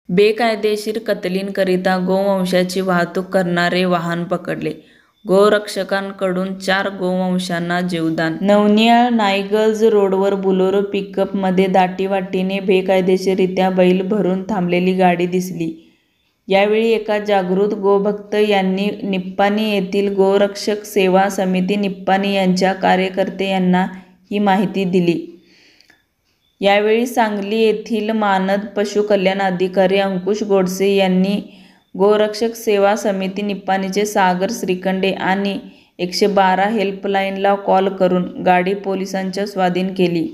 बेकायदेशीर कत्तलींकरिता गोवंशाची वाहतूक करणारे वाहन पकडले. गोरक्षकांकडून 4 गोवंशांना जीवदान. नवनियाळ नाईगंज रोडवर बोलेरो पिकअपमध्ये दाटीवाटीने बेकायदेशीररित्या बैल भरून थांबलेली गाडी दिसली. यावेळी एका जागृत गोभक्त यांनी निप्पाणी येथील गोरक्षक सेवा समिती निप्पाणी यांच्या कार्यकर्ते यांना ही माहिती दिली. यावेळी सांगली येथील मानद पशुकल्याण अधिकारी अंकुश गोडसे यांनी गोरक्षक सेवा समिती निप्पाणीचे सागर श्रीखंडे आणि 112 हेल्पलाईनला कॉल करून गाडी पोलिसांच्या स्वाधीन केली.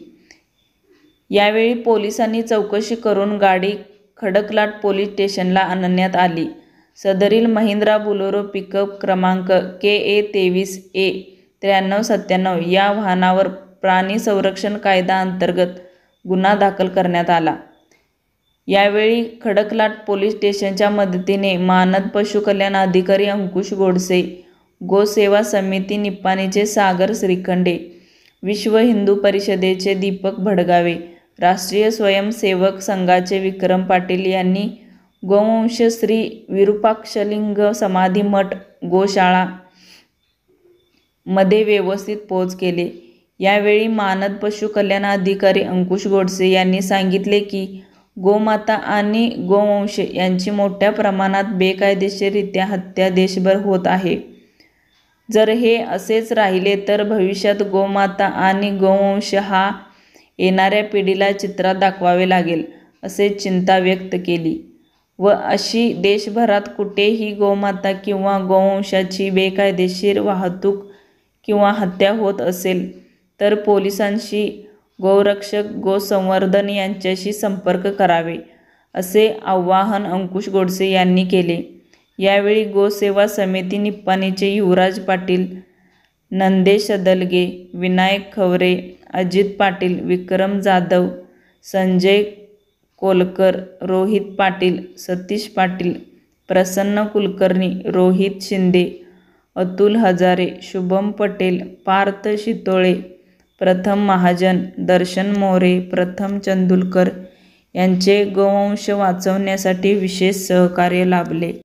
यावेळी पोलिसांनी चौकशी करून गाडी खडकलाट पोलीस स्टेशनला आणण्यात आली. सदरील महिंद्रा बोलेरो पिकअप क्रमांक KA 23A9397 या वाहनावर प्राणी संरक्षण कायदा अंतर्गत गुन्हा दाखल करण्यात आला. यावेळी खडकलाट पोलीस स्टेशनच्या मदतीने मानद पशुकल्याण अधिकारी अंकुश गोडसे, गोसेवा समिती निप्पाणीचे सागर श्रीखंडे, विश्व हिंदू परिषदेचे दीपक भडगावे, राष्ट्रीय स्वयंसेवक संघाचे विक्रम पाटील यांनी गोवंश श्री विरूपाक्षलिंग समाधी मठ गोशाळा मध्ये व्यवस्थित पोच केले. यावेळी मानद पशुकल्याण अधिकारी अंकुश गोडसे यांनी सांगितले की गोमाता आणि गोवंश यांची मोठ्या प्रमाणात बेकायदेशीररित्या हत्या देशभर होत आहे. जर हे असेच राहिले तर भविष्यात गोमाता आणि गोवंश हा येणाऱ्या पिढीला चित्रात दाखवावे लागेल, असे चिंता व्यक्त केली. व अशी देशभरात कुठेही गोमाता किंवा गोवंशाची बेकायदेशीर वाहतूक किंवा हत्या होत असेल तर पोलिसांशी, गोरक्षक, गोसंवर्धन यांच्याशी संपर्क करावे, असे आवाहन अंकुश गोडसे यांनी केले. यावेळी गोसेवा समिती निप्पाणीचे युवराज पाटील, नंदेश दलगे, विनायक खवरे, अजित पाटील, विक्रम जाधव, संजय कोलकर, रोहित पाटील, सतीश पाटील, प्रसन्न कुलकर्णी, रोहित शिंदे, अतुल हजारे, शुभम पटेल, पार्थ शितोळे, प्रथम महाजन, दर्शन मोरे, प्रथम चंदुलकर यांचे गोवंश वाचवण्यासाठी विशेष सहकार्य लाभले.